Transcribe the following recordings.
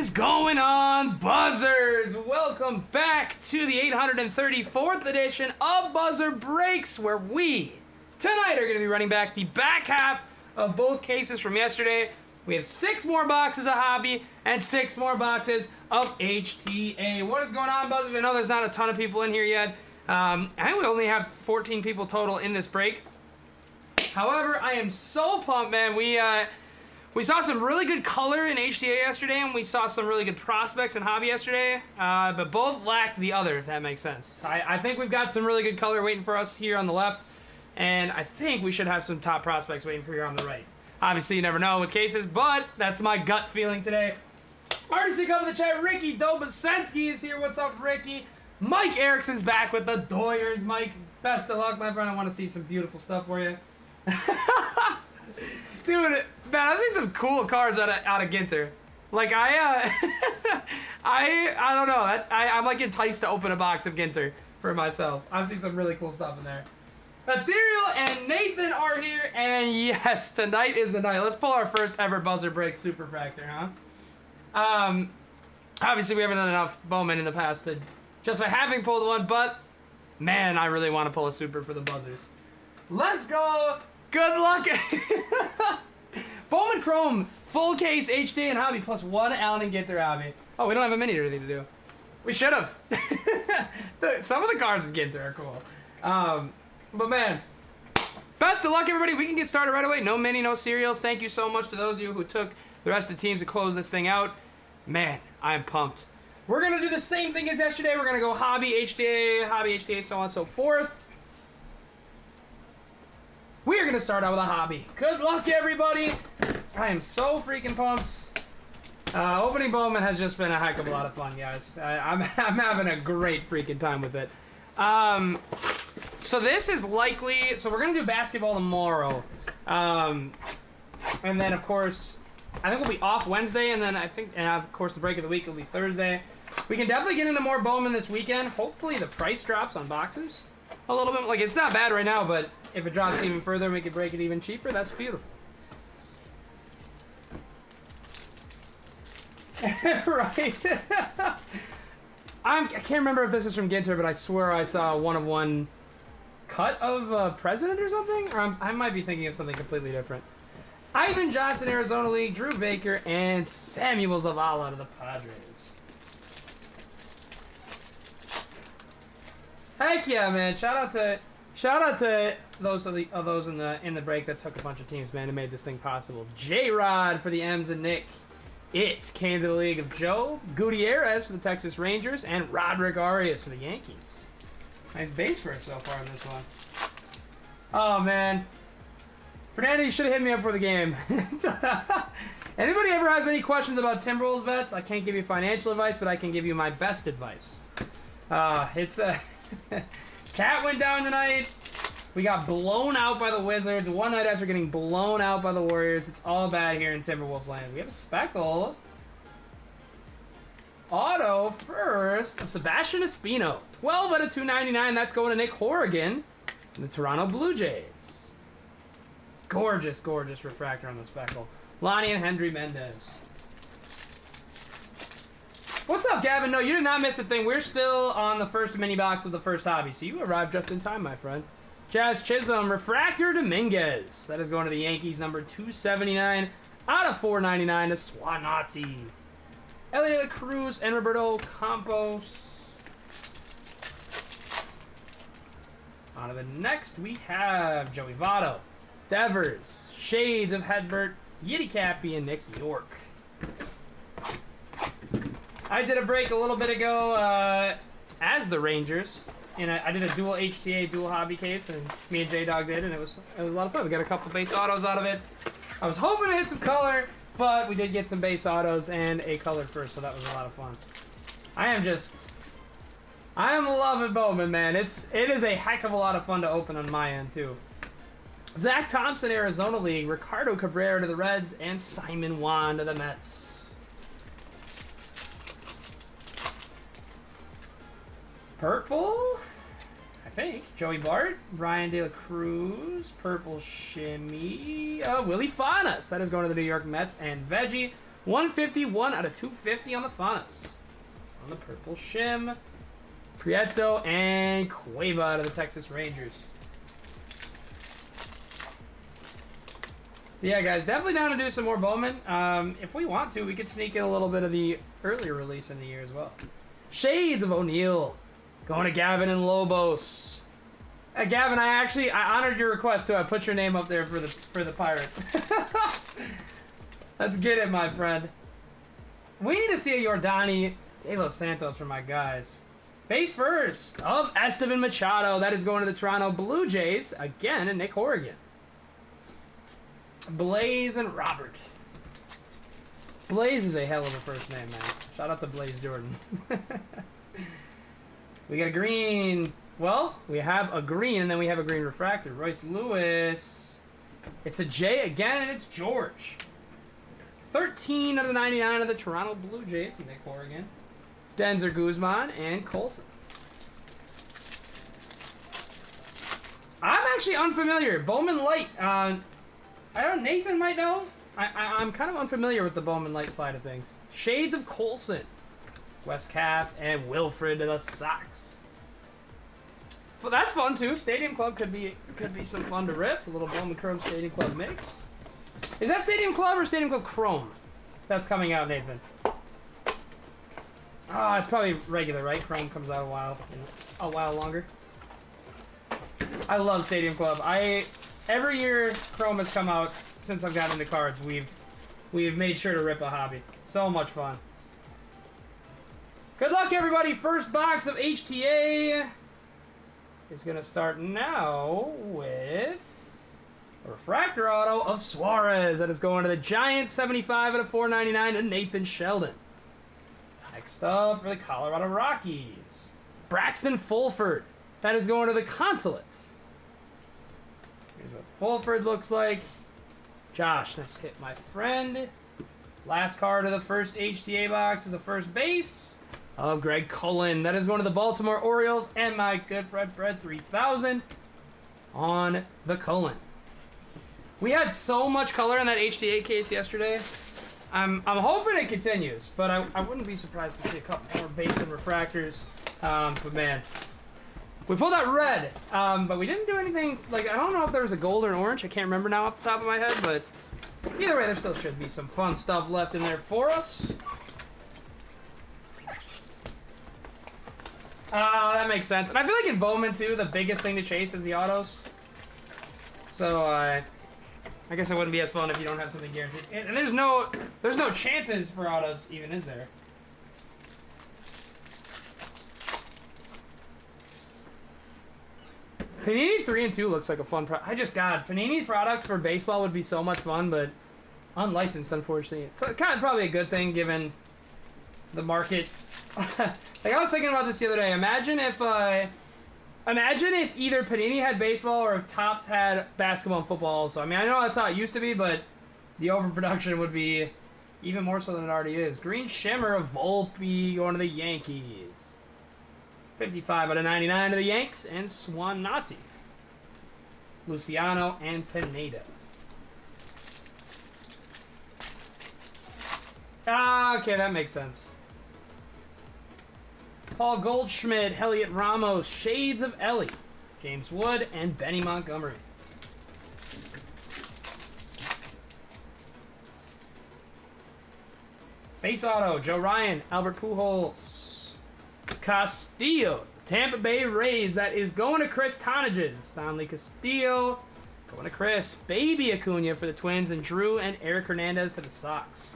is going on, buzzers? Welcome back to the 834th edition of Buzzer Breaks, where we tonight are going to be running back the back half of both cases from yesterday. We have 6 more boxes of Hobby and 6 more boxes of HTA. What is going on, buzzers? I know there's not a ton of people in here yet. I think we only have 14 people total in this break. However, I am so pumped, man. We saw some really good color in HTA yesterday, and we saw some really good prospects in Hobby yesterday, but both lacked the other, if that makes sense. I think we've got some really good color waiting for us here on the left, and I think we should have some top prospects waiting for you on the right. Obviously, you never know with cases, but that's my gut feeling today. Artist come in the chat, Ricky Dobasensky is here. What's up, Ricky? Mike Erickson's back with the Doyers. Mike, best of luck, my friend. I want to see some beautiful stuff for you. Dude, man, I've seen some cool cards out of Ginter. Like, I don't know. I'm like enticed to open a box of Ginter for myself. I've seen some really cool stuff in there. Ethereal and Nathan are here, and yes, tonight is the night. Let's pull our first ever Buzzer Break Superfractor, huh? Obviously, we haven't done enough Bowman in the past to justify having pulled one, but man, I really want to pull a super for the buzzers. Let's go. Good luck. Bowman Chrome, full case, HTA and Hobby, plus 1 Allen and Ginter Hobby. Oh, we don't have a mini to do. We should have. Some of the cards in Ginter are cool. But man, best of luck, everybody. We can get started right away. No mini, no serial. Thank you so much to those of you who took the rest of the teams to close this thing out. Man, I'm pumped. We're going to do the same thing as yesterday. We're going to go Hobby, HTA, so on and so forth. We are going to start out with a Hobby. Good luck, everybody. I am so freaking pumped. Opening Bowman has just been a heck of a lot of fun, guys. I'm having a great freaking time with it. So this is likely... So we're going to do basketball tomorrow. And then, of course, I think we'll be off Wednesday. And then I think, and of course, the break of the week will be Thursday. We can definitely get into more Bowman this weekend. Hopefully the price drops on boxes a little bit. Like, it's not bad right now, but if it drops even further and we can break it even cheaper, that's beautiful. Right? I can't remember if this is from Ginter, but I swear I saw a 1-of-1 cut of President or something? Or I might be thinking of something completely different. Ivan Johnson, Arizona League, Drew Baker, and Samuel Zavala to the Padres. Heck yeah, man! Shout out to those in the break that took a bunch of teams, man, and made this thing possible. J-Rod for the M's and Nick. It came to the League of Joe Gutierrez for the Texas Rangers and Roderick Arias for the Yankees. Nice base for it so far in this one. Oh man, Fernando, you should have hit me up for the game. Anybody ever has any questions about Timberwolves bets? I can't give you financial advice, but I can give you my best advice. Cat went down tonight. We got blown out by the Wizards one night after getting blown out by the Warriors. It's all bad here in Timberwolves land. We have a speckle. Auto first of Sebastian Espino. 12 out of 299. That's going to Nick Horrigan and the Toronto Blue Jays. Gorgeous, gorgeous refractor on the speckle. Lonnie and Hendry Mendez. What's up, Gavin? No, you did not miss a thing. We're still on the first mini box of the first Hobby, so you arrived just in time, my friend. Jazz Chisholm, Refractor Dominguez. That is going to the Yankees, number 279 out of 499 to Swanati. Elliot Cruz and Roberto Campos. On to the next, we have Joey Votto, Devers, Shades of Hedbert, Yiddy Cappy, and Nick York. I did a break a little bit ago as the Rangers, and I did a dual HTA, dual Hobby case, and me and J-Dog did, and it was a lot of fun. We got a couple base autos out of it. I was hoping to hit some color, but we did get some base autos and a color first, so that was a lot of fun. I am loving Bowman, man. It is a heck of a lot of fun to open on my end, too. Zach Thompson, Arizona League, Ricardo Cabrera to the Reds, and Simon Wan to the Mets. Purple, I think. Joey Bart, Brian De La Cruz, purple shimmy. Willie Fanas. That is going to the New York Mets. And Veggie 151 out of 250 on the Fanas. On the purple shim, Prieto and Cueva out of the Texas Rangers. Yeah, guys, definitely down to do some more Bowman. If we want to, we could sneak in a little bit of the earlier release in the year as well. Shades of O'Neal. Going to Gavin and Lobos. Gavin, I honored your request to put your name up there for the Pirates. Let's get it, my friend. We need to see a Yordani de Los Santos for my guys. Base first of Esteban Machado. That is going to the Toronto Blue Jays. Again, and Nick Horrigan. Blaze and Robert. Blaze is a hell of a first name, man. Shout out to Blaze Jordan. We got a green. Well, we have a green, and then we have a green refractor. Royce Lewis. It's a J again, and it's George. 13 out of 99 of the Toronto Blue Jays. Nick Horrigan. Denzer Guzman and Colson. I'm actually unfamiliar. Bowman Light. I don't know, Nathan might know. I'm kind of unfamiliar with the Bowman Light side of things. Shades of Colson. Wes Caff and Wilfred to the Sox. So that's fun too. Stadium Club could be some fun to rip. A little Bowman Chrome Stadium Club mix. Is that Stadium Club or Stadium Club Chrome that's coming out, Nathan? It's probably regular, right? Chrome comes out a while longer. I love Stadium Club. Every year Chrome has come out since I've gotten into cards, we've made sure to rip a hobby. So much fun. Good luck, everybody. First box of HTA is going to start now with a refractor auto of Suarez. That is going to the Giants, 75 out of 499 to Nathan Sheldon. Next up for the Colorado Rockies, Braxton Fulford. That is going to the Consulate. Here's what Fulford looks like. Josh, nice hit, my friend. Last card of the first HTA box is a first base of Greg Cullen. That is going to the Baltimore Orioles and my good friend Fred 3000 on the Cullen. We had so much color in that HTA case yesterday. I'm hoping it continues, but I wouldn't be surprised to see a couple more base and refractors. But man, we pulled out red, but we didn't do anything. Like, I don't know if there was a gold or an orange. I can't remember now off the top of my head, but either way, there still should be some fun stuff left in there for us. That makes sense. And I feel like in Bowman, too, the biggest thing to chase is the autos. So, I guess it wouldn't be as fun if you don't have something guaranteed. And there's no chances for autos, even, is there? Panini 3 and 2 looks like a fun Panini products for baseball would be so much fun, but unlicensed, unfortunately. It's kind of probably a good thing given the market. Like, I was thinking about this the other day. Imagine if either Panini had baseball or if Topps had basketball and football also. I mean, I know that's how it used to be, but the overproduction would be even more so than it already is. Green Shimmer of Volpe going to the Yankees. 55 out of 99 to the Yanks and Swanati. Luciano and Pineda. Okay, that makes sense. Paul Goldschmidt, Elliot Ramos, Shades of Ellie, James Wood, and Benny Montgomery. Base auto, Joe Ryan, Albert Pujols. Castillo, Tampa Bay Rays. That is going to Chris Tonages. Stanley Castillo going to Chris. Baby Acuna for the Twins, and Drew and Eric Hernandez to the Sox.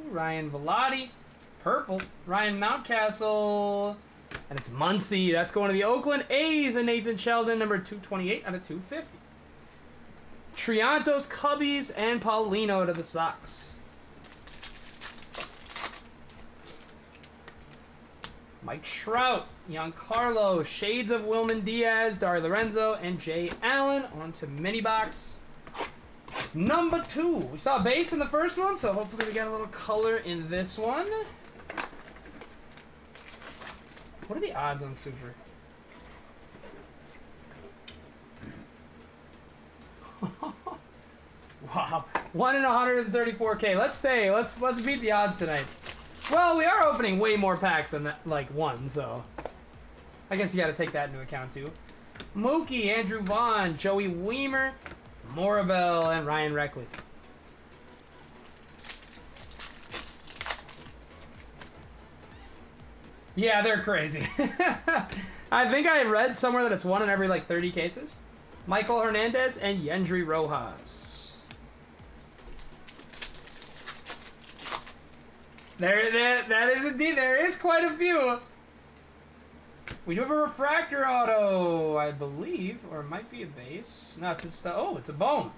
Ryan Velotti, purple. Ryan Mountcastle, and it's Muncy. That's going to the Oakland A's and Nathan Sheldon, number 228 out of 250. Triantos, Cubbies, and Paulino to the Sox. Mike Trout, Giancarlo, Shades of Wilman Diaz, Dari Lorenzo, and Jay Allen. On to mini box number 2. We saw base in the first one, so hopefully we got a little color in this one. What are the odds on Super? Wow, 1 in 134K. Let's beat the odds tonight. Well, we are opening way more packs than that, like one, so I guess you got to take that into account too. Mookie, Andrew Vaughn, Joey Weimer, Morabel, and Ryan Reckley. Yeah, they're crazy. I think I read somewhere that it's 1 in every like 30 cases. Michael Hernandez and Yendry Rojas. That is indeed, there is quite a few. We do have a refractor auto, I believe, or it might be a base. No, it's a Bowman.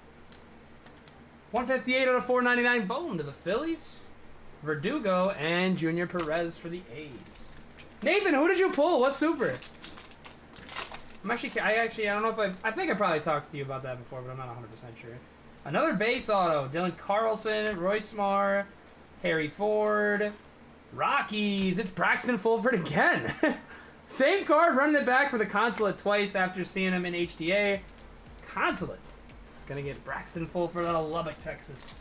158 out of 499 Bowman to the Phillies. Verdugo and Junior Perez for the A's. Nathan, who did you pull? What super? I don't know if I think I probably talked to you about that before, but I'm not 100% sure. Another base auto. Dylan Carlson, Royce Marr, Harry Ford, Rockies. It's Braxton Fulford again. Same card, running it back for the Consulate twice after seeing him in HTA. Consulate is going to get Braxton Fulford out of Lubbock, Texas.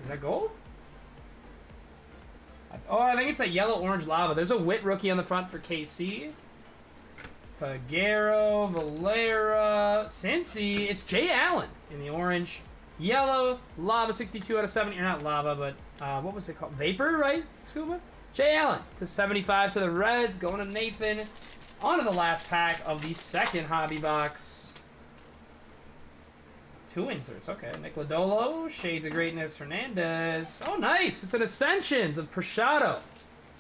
Is that gold? I think it's a yellow-orange lava. There's a Witt rookie on the front for KC. Peguero, Valera, Cincy. It's Jay Allen in the orange. Yellow, lava, 62 out of 70. Or not lava, but what was it called? Vapor, right, Scuba? Jay Allen to 75 to the Reds. Going to Nathan. On to the last pack of the second hobby box. 2 inserts, okay. Nick Lodolo, Shades of Greatness, Hernandez. Oh, nice. It's an Ascensions of Prashado.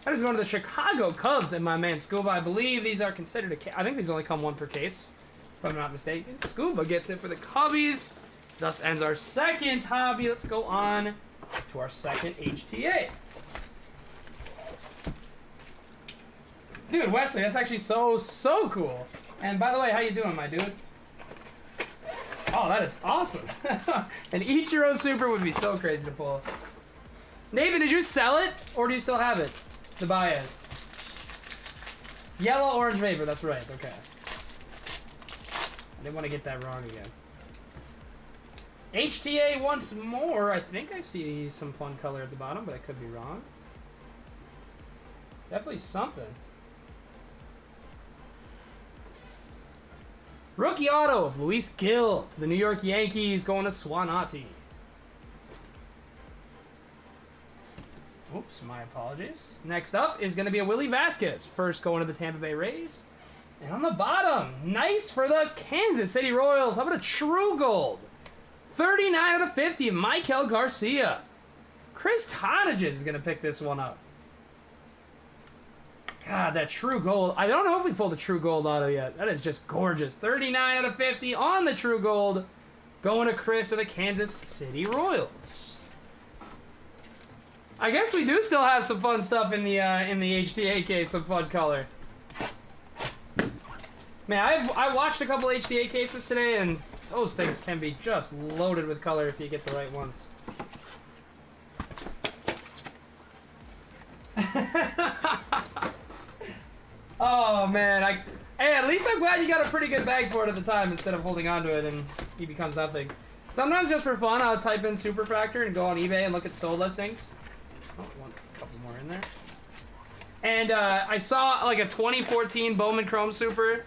That is going to the Chicago Cubs and my man Scuba. I believe these are considered I think these only come 1 per case, if I'm not mistaken. Scuba gets it for the Cubbies. Thus ends our second hobby. Let's go on to our second HTA. Dude, Wesley, that's actually so cool. And by the way, how you doing, my dude? Oh, that is awesome. An Ichiro Super would be so crazy to pull. Nathan, did you sell it, or do you still have it? The Baez. Yellow, orange vapor, that's right, okay. I didn't want to get that wrong again. HTA once more. I think I see some fun color at the bottom, but I could be wrong. Definitely something. Rookie auto of Luis Gil to the New York Yankees, going to Swanati. Oops, my apologies. Next up is going to be a Willie Vasquez. First going to the Tampa Bay Rays. And on the bottom, nice for the Kansas City Royals. How about a true gold? 39 out of 50, Michael Garcia. Chris Tonages is going to pick this one up. God, that true gold. I don't know if we pulled a true gold auto yet. That is just gorgeous. 39 out of 50 on the true gold. Going to Chris of the Kansas City Royals. I guess we do still have some fun stuff in the HTA case, some fun color. Man, I watched a couple HTA cases today, and those things can be just loaded with color if you get the right ones. Oh man, hey, at least I'm glad you got a pretty good bag for it at the time instead of holding on to it and he becomes nothing. Sometimes just for fun, I'll type in Superfractor and go on eBay and look at sold listings. Oh, a couple more in there. And I saw like a 2014 Bowman Chrome Super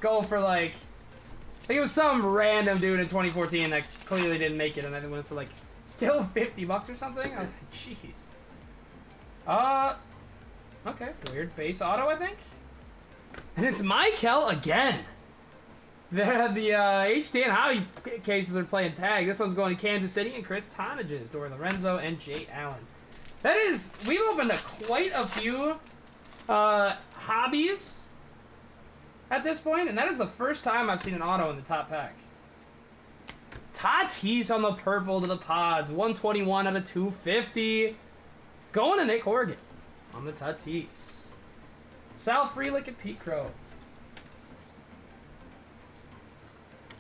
go for like, I think it was some random dude in 2014 that clearly didn't make it, and I think it went for like still $50 or something. I was like, jeez. Okay, weird base auto, I think. And it's Michael again. The HT and Hobby cases are playing tag. This one's going to Kansas City and Chris Tonages, Dorian Lorenzo, and Jay Allen. That is, we've opened quite a few hobbies at this point, and that is the first time I've seen an auto in the top pack. Tatis on the purple to the Pods, 121 out of 250. Going to Nick Horgan on the Tatis. Sal Frelick and Pete Crow.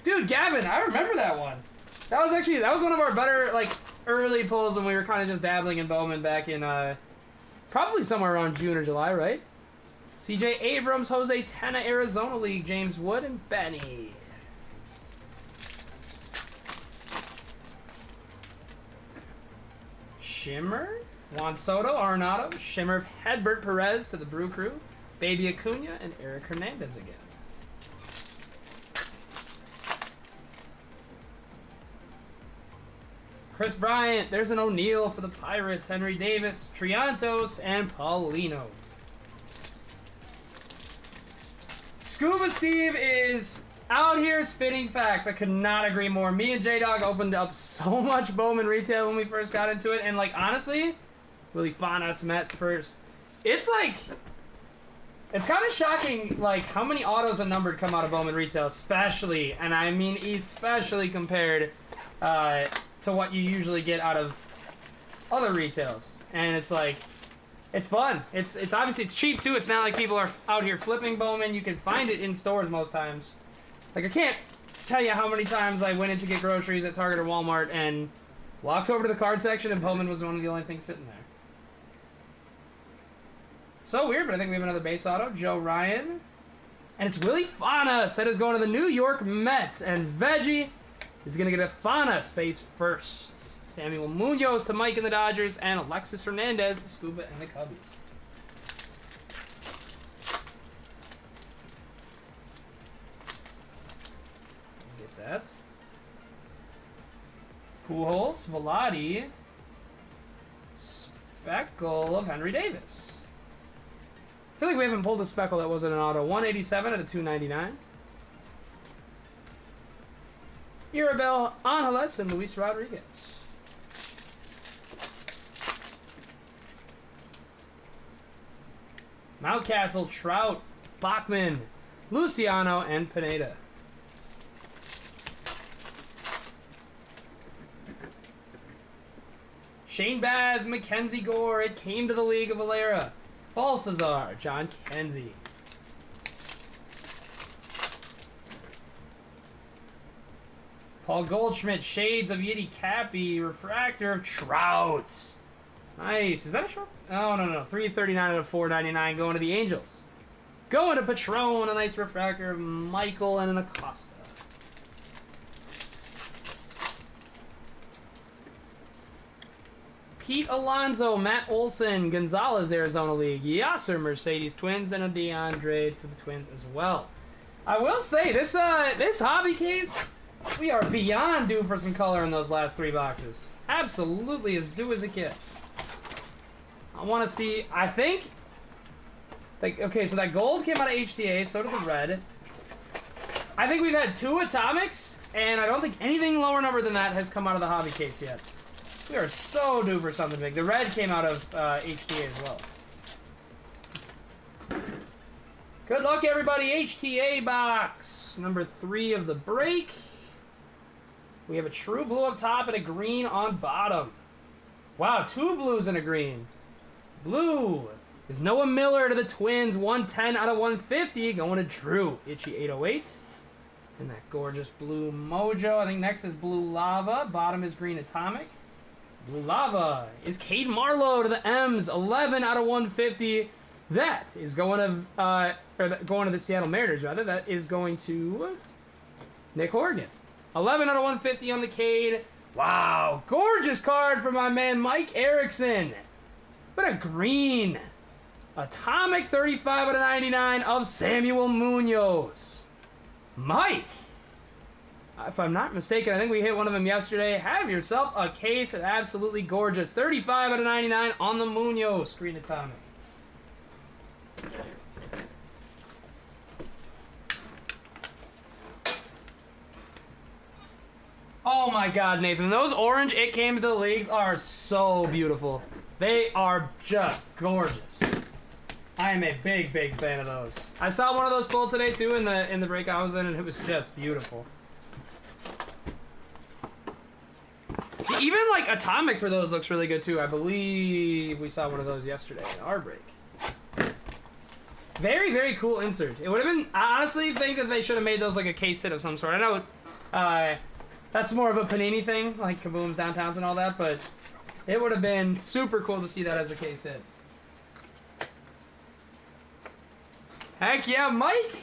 Dude, Gavin, I remember that one. That was one of our better, like, early pulls when we were kind of just dabbling in Bowman back in, probably somewhere around June or July, right? CJ Abrams, Jose Tena, Arizona League, James Wood, and Benny. Shimmer. Juan Soto, Arenado. Shimmer of Hedbert Perez to the Brew Crew. Baby Acuna and Eric Hernandez again. Chris Bryant. There's an O'Neal for the Pirates. Henry Davis. Triantos and Paulino. Scuba Steve is out here spitting facts. I could not agree more. Me and J-Dog opened up so much Bowman retail when we first got into it. And, like, honestly, Willie Fanas, Mets first. It's, like, it's kind of shocking, like, how many autos and numbered come out of Bowman retail, especially, and I mean especially compared to what you usually get out of other retails. And it's, like, it's fun. It's obviously, it's cheap, too. It's not like people are out here flipping Bowman. You can find it in stores most times. Like, I can't tell you how many times I went in to get groceries at Target or Walmart and walked over to the card section and Bowman was one of the only things sitting there. So weird, but I think we have another base auto. Joe Ryan. And it's Willie Fanas that is going to the New York Mets. And Veggie is going to get a Fanas base first. Samuel Munoz to Mike and the Dodgers, and Alexis Hernandez to Scuba and the Cubbies. Get that. Pujols, Velati, Speckle of Henry Davis. I feel like we haven't pulled a Speckle that wasn't an auto. 187 out of 299. Irabel Angeles and Luis Rodriguez. Mountcastle, Trout, Bachman, Luciano, and Pineda. Shane Baz, Mackenzie Gore, it came to the League of Valera. Balcazar, John Kenzie. Paul Goldschmidt, Shades of Yiddy Cappy, Refractor of Trout. Nice. Is that a short? Oh, no. 339 out of 499 going to the Angels. Going to Patron, a nice refractor of Michael and an Acosta. Pete Alonso, Matt Olson, Gonzalez, Arizona League. Yasser, Mercedes Twins, and a DeAndre for the Twins as well. I will say, this hobby case, we are beyond due for some color in those last three boxes. Absolutely as due as it gets. I want to see, I think, like, okay, so that gold came out of HTA, so did the red. I think we've had two atomics, and I don't think anything lower number than that has come out of the hobby case yet. We are so due for something big. The red came out of HTA as well. Good luck, everybody. HTA box number 3 of the break. We have a true blue up top and a green on bottom. Wow, 2 blues and a green. Blue is Noah Miller to the Twins, 110 out of 150, going to Drew. Itchy 808. And that gorgeous blue mojo. I think next is blue lava. Bottom is green atomic. Blue lava is Cade Marlowe to the M's, 11 out of 150. That is going to going to the Seattle Mariners, rather. That is going to Nick Horgan. 11 out of 150 on the Cade. Wow, gorgeous card for my man Mike Erickson. What a green. Atomic 35 out of 99 of Samuel Munoz. Mike, if I'm not mistaken, I think we hit one of them yesterday. Have yourself a case of absolutely gorgeous. 35 out of 99 on the Munoz green atomic. Oh my God, Nathan. Those orange It Came to the Leagues are so beautiful. They are just gorgeous. I am a big, big fan of those. I saw one of those pulled today too in the break I was in, and it was just beautiful. Even like atomic for those looks really good too. I believe we saw one of those yesterday in our break. Very, very cool insert. It would have been. I honestly think that they should have made those like a case hit of some sort. I know that's more of a Panini thing, like Kaboom's Downtowns and all that, but it would have been super cool to see that as a case hit. Heck yeah, Mike!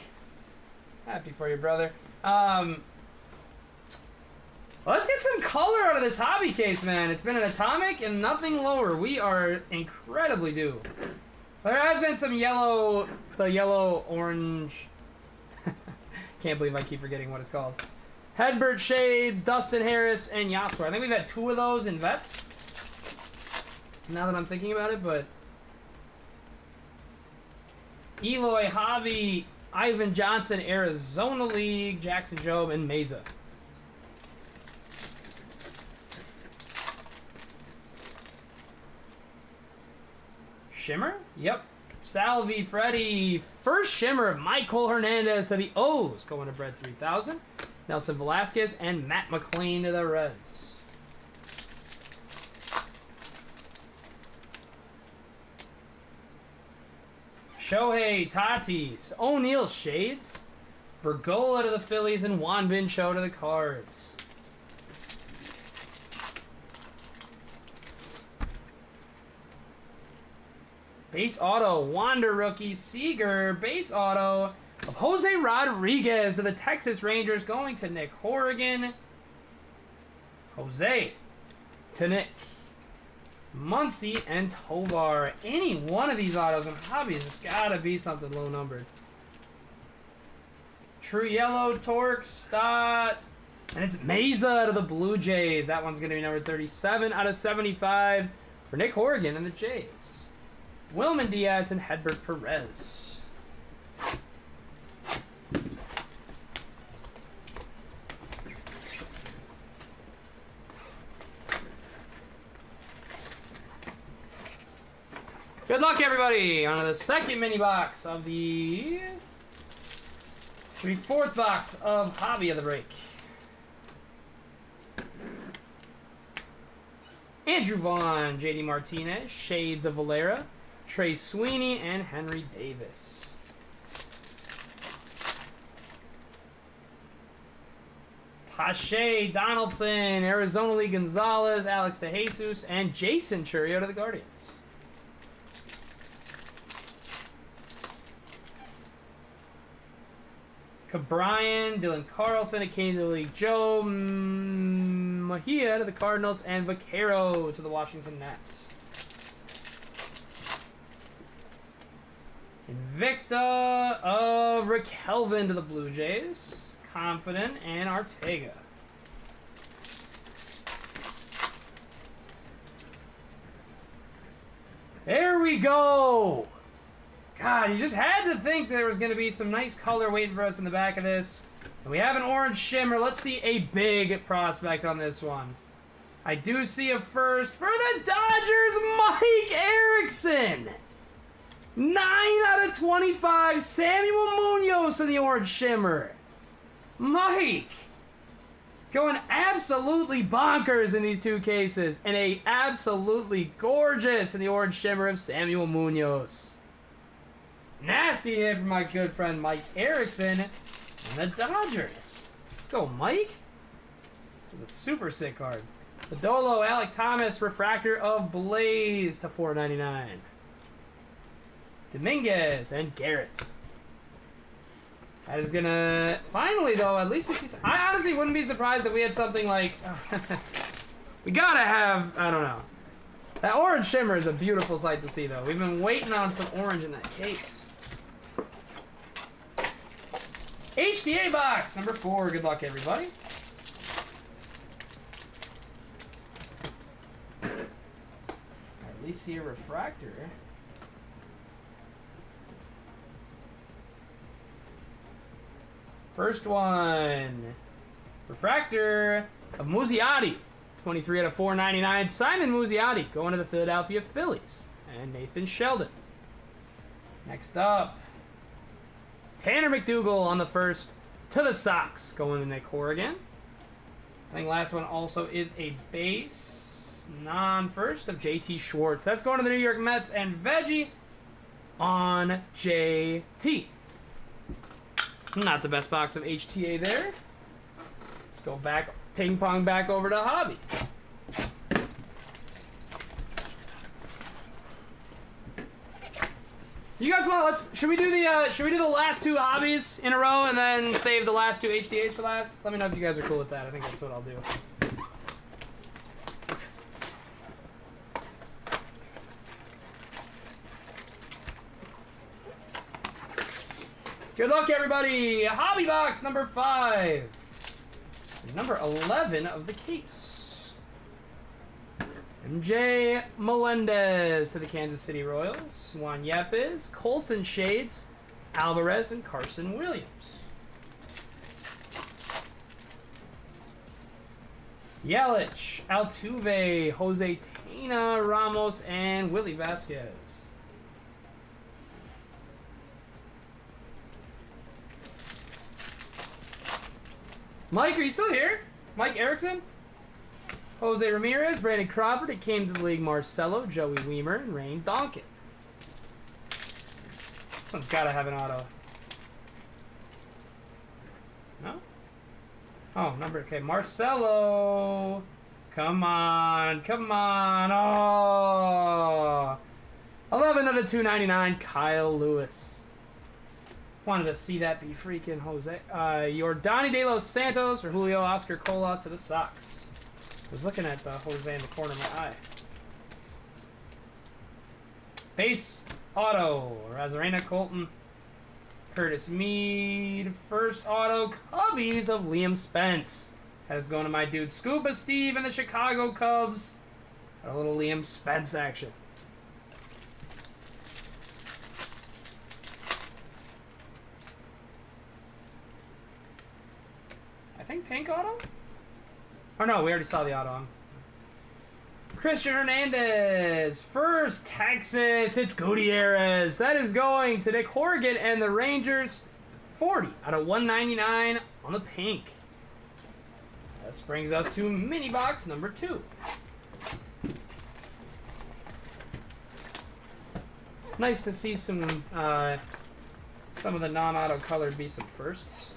Happy for you, brother. Let's Let's get some color out of this hobby case, man. It's been an atomic and nothing lower. We are incredibly due. There has been some yellow, the yellow-orange. Can't believe I keep forgetting what it's called. Hedbert Shades, Dustin Harris, and Yasser. I think we've had 2 of those in vets. Now that I'm thinking about it, but Eloy, Javi, Ivan Johnson, Arizona League, Jackson Jobe, and Meza. Shimmer? Yep. Salvi, Freddie. First shimmer of Michael Hernandez to the O's. Going to Bread 3000. Nelson Velasquez and Matt McLean to the Reds. Shohei, Tatis, O'Neal Shades, Bergola to the Phillies, and Juan Bin Cho to the Cards. Base auto, Wander rookie, Seager, base auto of Jose Rodriguez to the Texas Rangers, going to Nick Horrigan. Jose to Nick. Muncy and Tovar. Any one of these autos in hobbies has got to be something low numbered. True Yellow, Torque, Stott. And it's Meza to the Blue Jays. That one's going to be number 37 out of 75 for Nick Horrigan and the Jays. Wilman Diaz and Hedbert Perez. Good luck, everybody, on the second mini box of the 4th box of Hobby of the Break. Andrew Vaughn, JD Martinez, Shades of Valera, Trey Sweeney, and Henry Davis. Pache, Donaldson, Arizona League Gonzalez, Alex DeJesus, and Jason Churio to the Guardians. Cabrian, Dylan Carlson, Kansas League Joe, Mejia to the Cardinals, and Vaquero to the Washington Nats. Invicta of Rick Helvin to the Blue Jays, Confident, and Ortega. There we go! God, you just had to think there was going to be some nice color waiting for us in the back of this. And we have an orange shimmer. Let's see a big prospect on this one. I do see a first for the Dodgers, Mike Erickson. 9 out of 25, Samuel Munoz in the orange shimmer. Mike going absolutely bonkers in these 2 cases. And a absolutely gorgeous in the orange shimmer of Samuel Munoz. Nasty hit from my good friend Mike Erickson and the Dodgers. Let's go, Mike. This is a super sick card. The Dolo, Alec Thomas, Refractor of Blaze to $4.99. Dominguez and Garrett. That is gonna... Finally, though, at least we see... I honestly wouldn't be surprised if we had something like... we gotta have... I don't know. That orange shimmer is a beautiful sight to see, though. We've been waiting on some orange in that case. HTA box number 4. Good luck, everybody. At least see a refractor. First one. Refractor of Muzziotti. 23 out of 499. Simon Muzziotti going to the Philadelphia Phillies. And Nathan Sheldon. Next up. Tanner McDougal on the first to the Sox. Going to Nick Horrigan. I think last one also is a base non-first of JT Schwartz. That's going to the New York Mets. And Veggie on JT. Not the best box of HTA there. Let's go back, ping pong back over to Hobby. You guys want? Should we do the last two hobbies in a row and then save the last two HTAs for last? Let me know if you guys are cool with that. I think that's what I'll do. Good luck, everybody. Hobby box number 5, number 11 of the case. MJ Melendez to the Kansas City Royals. Juan Yepes, Colson Shades, Alvarez, and Carson Williams. Yelich, Altuve, Jose Tena, Ramos, and Willie Vasquez. Mike, are you still here? Mike Erickson? Jose Ramirez, Brandon Crawford. It came to the league. Marcelo, Joey Weimer, and Rain Donkin. This one's got to have an auto. No? Oh, number, okay. Marcelo. Come on. Come on. Oh. 11 out of 299. Kyle Lewis. Wanted to see that be freaking Jose. Yordani De Los Santos or Julio Oscar Colas to the Sox. I was looking at Jose in the corner of my eye. Base auto. Razarena Colton. Curtis Mead. First auto. Cubbies of Liam Spence. That is going to my dude Scuba Steve and the Chicago Cubs. A little Liam Spence action. I think pink auto? Or no, we already saw the auto. Christian Hernandez. First Texas. It's Gutierrez. That is going to Nick Horrigan and the Rangers. 40 out of 199 on the pink. This brings us to mini box number 2. Nice to see some of the non-auto colored be some firsts.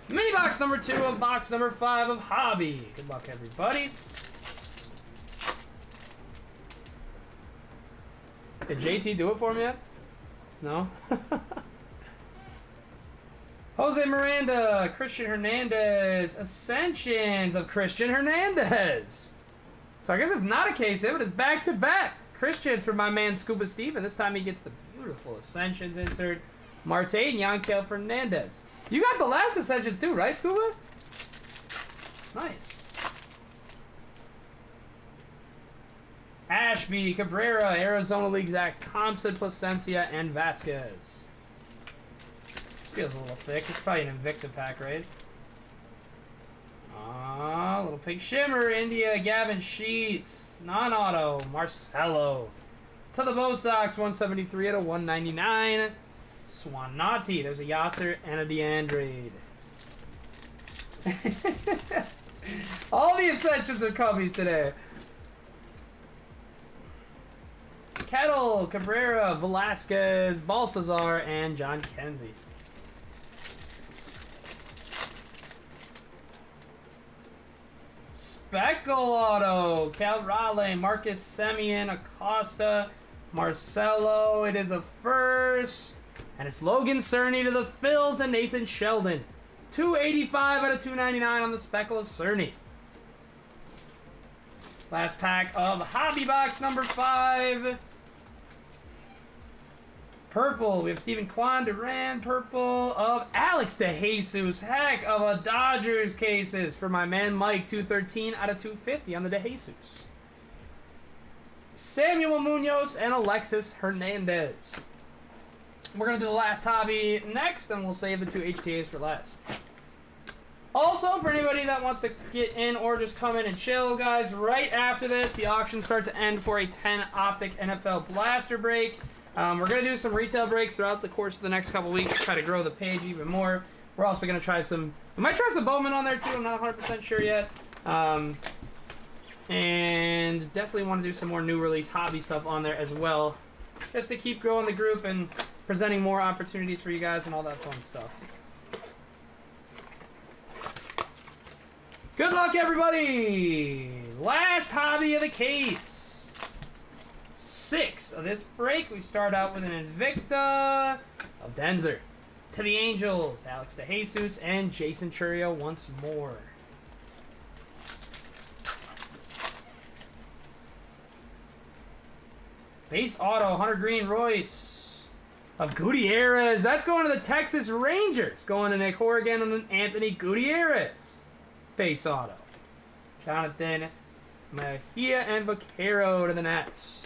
Mini box number 2 of box number 5 of Hobby. Good luck, everybody. Did JT do it for me yet? No? Jose Miranda, Christian Hernandez, Ascensions of Christian Hernandez. So I guess it's not a case of it, it's back-to-back. Christians for my man Scuba Steve, and this time he gets the beautiful Ascensions insert. Marte and Yankel Fernandez. You got the last Ascensions too, right, Scuba? Nice. Ashby, Cabrera, Arizona League, Zach Thompson, Placencia, and Vasquez. This feels a little thick. It's probably an Invicta pack, right? Little Pink Shimmer, India, Gavin Sheets, non-auto, Marcelo. To the Bo Sox, 173 out of 199. Swanati. There's a Yasser and a DeAndrade. All the Ascensions are Cubbies today. Kettle, Cabrera, Velasquez, Balstazar, and John Kenzie. Speckle Auto, Cal Raleigh, Marcus Semien, Acosta, Marcelo. It is a first. And it's Logan Cerny to the Phils and Nathan Sheldon. 285 out of 299 on the Speckle of Cerny. Last pack of Hobby Box number 5. Purple. We have Stephen Kwan, Duran. Purple of Alex DeJesus. Heck of a Dodgers cases for my man Mike. 213 out of 250 on the DeJesus. Samuel Munoz and Alexis Hernandez. We're going to do the last hobby next, and we'll save the 2 HTAs for last. Also, for anybody that wants to get in or just come in and chill, guys, right after this, the auctions start to end for a 10 Optic NFL Blaster break. We're going to do some retail breaks throughout the course of the next couple weeks to try to grow the page even more. We're also going to try some... We might try some Bowman on there, too. I'm not 100% sure yet. And definitely want to do some more new release hobby stuff on there as well. Just to keep growing the group and presenting more opportunities for you guys and all that fun stuff. Good luck, everybody! Last hobby of the case. 6th of this break. We start out with an Invicta of Denzer. To the Angels, Alex DeJesus and Jason Churio once more. Base auto, Hunter Green Royce of Gutierrez. That's going to the Texas Rangers. Going to Nick Horrigan and Anthony Gutierrez. Base auto. Jonathan Mejia and Vaquero to the Nets.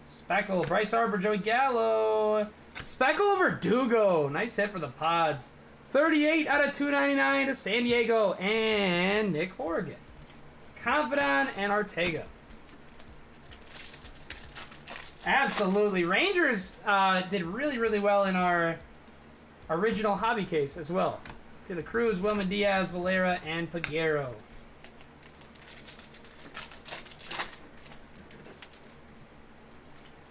Speckle, Bryce Harper, Joey Gallo. Speckle Verdugo. Nice hit for the Pods. 38 out of 299 to San Diego and Nick Horrigan. Confidant and Ortega. Absolutely. Rangers did really, really well in our original hobby case as well. To the Cruz, Wilman Diaz, Valera, and Peguero.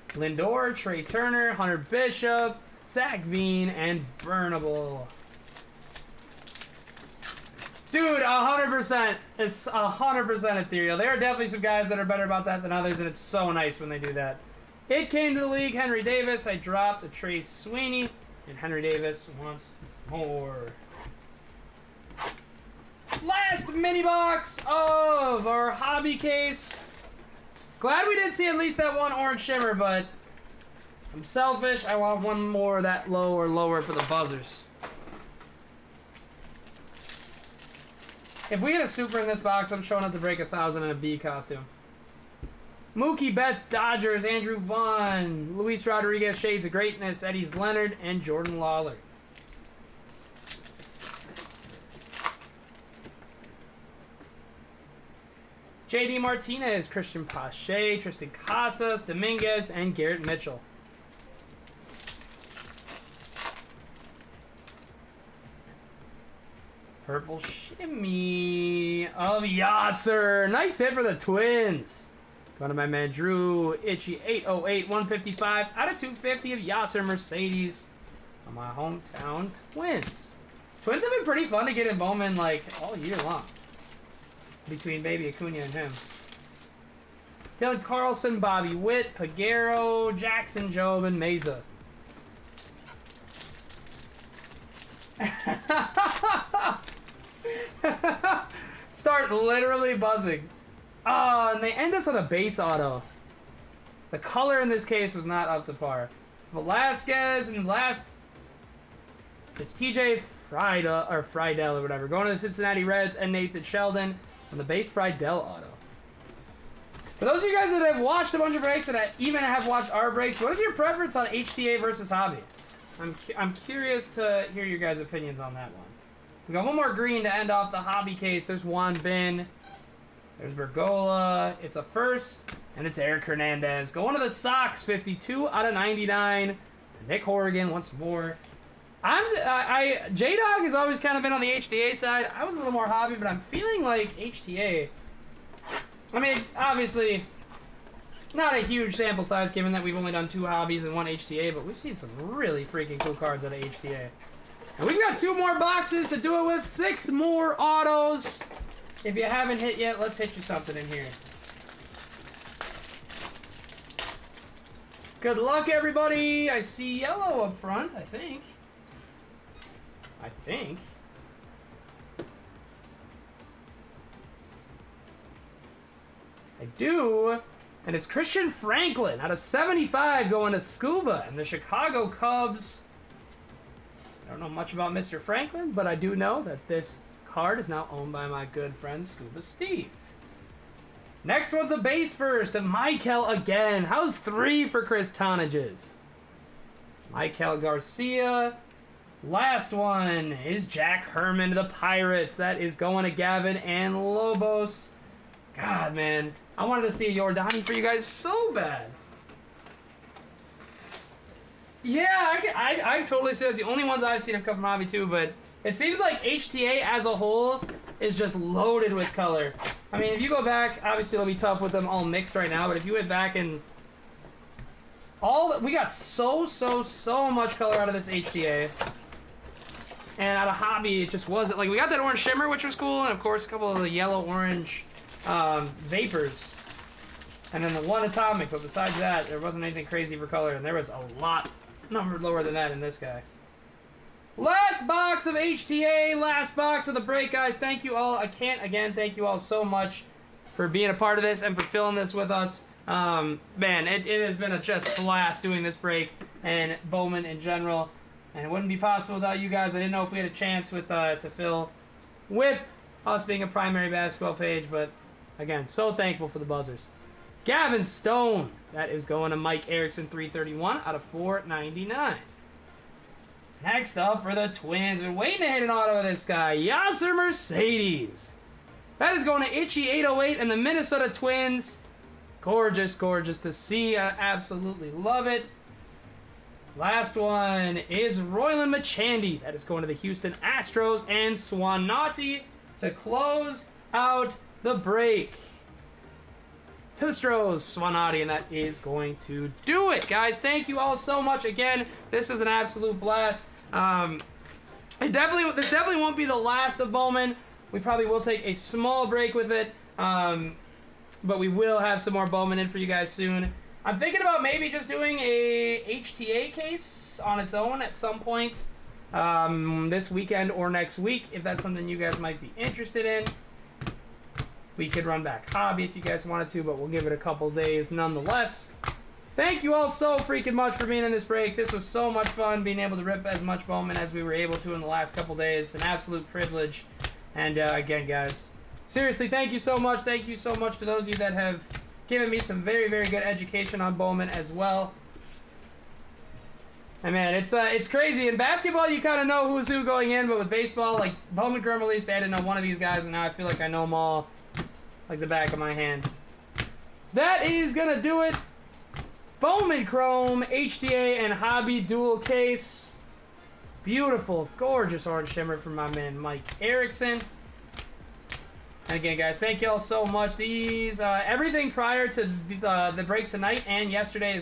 Lindor, Trey Turner, Hunter Bishop, Zach Veen, and Burnable. Dude, 100%. It's 100% ethereal. There are definitely some guys that are better about that than others, and it's so nice when they do that. It came to the league, Henry Davis. I dropped a Trace Sweeney, and Henry Davis once more. Last mini box of our hobby case. Glad we did see at least that one orange shimmer, but I'm selfish. I want one more that low or lower for the buzzers. If we get a super in this box, I'm showing up to break 1,000 in a B costume. Mookie Betts, Dodgers, Andrew Vaughn, Luis Rodriguez, Shades of Greatness, Eddie's Leonard, and Jordan Lawler. JD Martinez, Christian Pache, Tristan Casas, Dominguez, and Garrett Mitchell. Purple shimmy of Yasser. Nice hit for the Twins. Going to my man Drew Itchy 808, 155 out of 250 of Yasser Mercedes on my hometown Twins. Twins have been pretty fun to get in Bowman like all year long. Between Baby Acuna and him. Dylan Carlson, Bobby Witt, Peguero, Jackson Jobe, and Meza. Start literally buzzing. Oh, and they end us on a base auto. The color in this case was not up to par. Velasquez and last... It's TJ Friedel or whatever. Going to the Cincinnati Reds and Nathan Sheldon on the base Friedel auto. For those of you guys that have watched a bunch of breaks and even have watched our breaks, what is your preference on HTA versus hobby? I'm curious to hear your guys' opinions on that one. We got one more green to end off the hobby case. There's Juan Bin. There's Bergola. It's a first, and it's Eric Hernandez. Going to the Sox, 52 out of 99 to Nick Horrigan once more. J-Dog has always kind of been on the HTA side. I was a little more hobby, but I'm feeling like HTA. I mean, obviously, not a huge sample size given that we've only done 2 hobbies and 1 HTA, but we've seen some really freaking cool cards out of HTA. And we've got 2 more boxes to do it with, 6 more autos. If you haven't hit yet, let's hit you something in here. Good luck, everybody. I see yellow up front, I think. I do. And it's Christian Franklin out of 75 going to Scuba and the Chicago Cubs. I don't know much about Mr. Franklin, but I do know that this card is now owned by my good friend Scuba Steve. Next one's a base first of Michael again. How's 3 for Chris Tonages? Michael Garcia. Last one is Jack Herman to the Pirates. That is going to Gavin and Lobos. God, man. I wanted to see a Yordani for you guys so bad. Yeah, I totally see that's the only ones I've seen have come from Hobby too, but it seems like HTA as a whole is just loaded with color. I mean, if you go back, obviously it'll be tough with them all mixed right now, but if you went back and we got so much color out of this HTA. And out of hobby, it just wasn't. Like, we got that orange shimmer, which was cool, and of course, a couple of the yellow-orange vapors. And then the one atomic, but besides that, there wasn't anything crazy for color, and there was a lot numbered lower than that in this guy. Last box of HTA, last box of the break, guys. Thank you all. I can't, again, thank you all so much for being a part of this and for filling this with us. Man, it has been a just blast doing this break and Bowman in general. And it wouldn't be possible without you guys. I didn't know if we had a chance with to fill with us being a primary basketball page, but again, so thankful for the buzzers. Gavin Stone, that is going to Mike Erickson, 331 out of 499. Next up for the Twins, been waiting to hit an auto with this guy, Yasser Mercedes. That is going to Itchy 808 and the Minnesota Twins. Gorgeous, gorgeous to see. I absolutely love it. Last one is Royland Machandy. That is going to the Houston Astros and Swanati to close out the break. To the Stros, Swanati, and that is going to do it, guys. Thank you all so much. Again, this is an absolute blast. This definitely won't be the last of Bowman. We probably will take a small break with it, but we will have some more Bowman in for you guys soon. I'm thinking about maybe just doing a HTA case on its own at some point this weekend or next week, if that's something you guys might be interested in. We could run back hobby if you guys wanted to, but we'll give it a couple days nonetheless. Thank you all so freaking much for being in this break. This was so much fun, being able to rip as much Bowman as we were able to in the last couple days. An absolute privilege. And again, guys, seriously, thank you so much. Thank you so much to those of you that have given me some very, very good education on Bowman as well. And man, it's crazy. In basketball, you kind of know who's who going in, but with baseball, like Bowman Gurm released, I didn't know one of these guys, and now I feel like I know them all like the back of my hand. That is going to do it. Bowman Chrome, HTA, and Hobby Dual Case. Beautiful, gorgeous orange shimmer from my man Mike Erickson. And again, guys, thank you all so much. These, everything prior to the break tonight and yesterday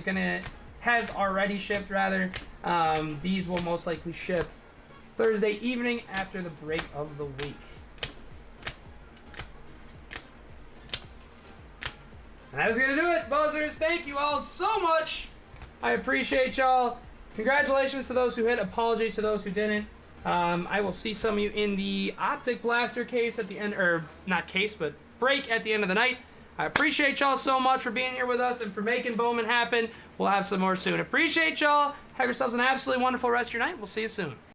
has already shipped, rather. These will most likely ship Thursday evening after the break of the week. And that is going to do it, buzzers. Thank you all so much. I appreciate y'all. Congratulations to those who hit. Apologies to those who didn't. I will see some of you in the Optic Blaster case at the end, or not case, but break at the end of the night. I appreciate y'all so much for being here with us and for making Bowman happen. We'll have some more soon. Appreciate y'all. Have yourselves an absolutely wonderful rest of your night. We'll see you soon.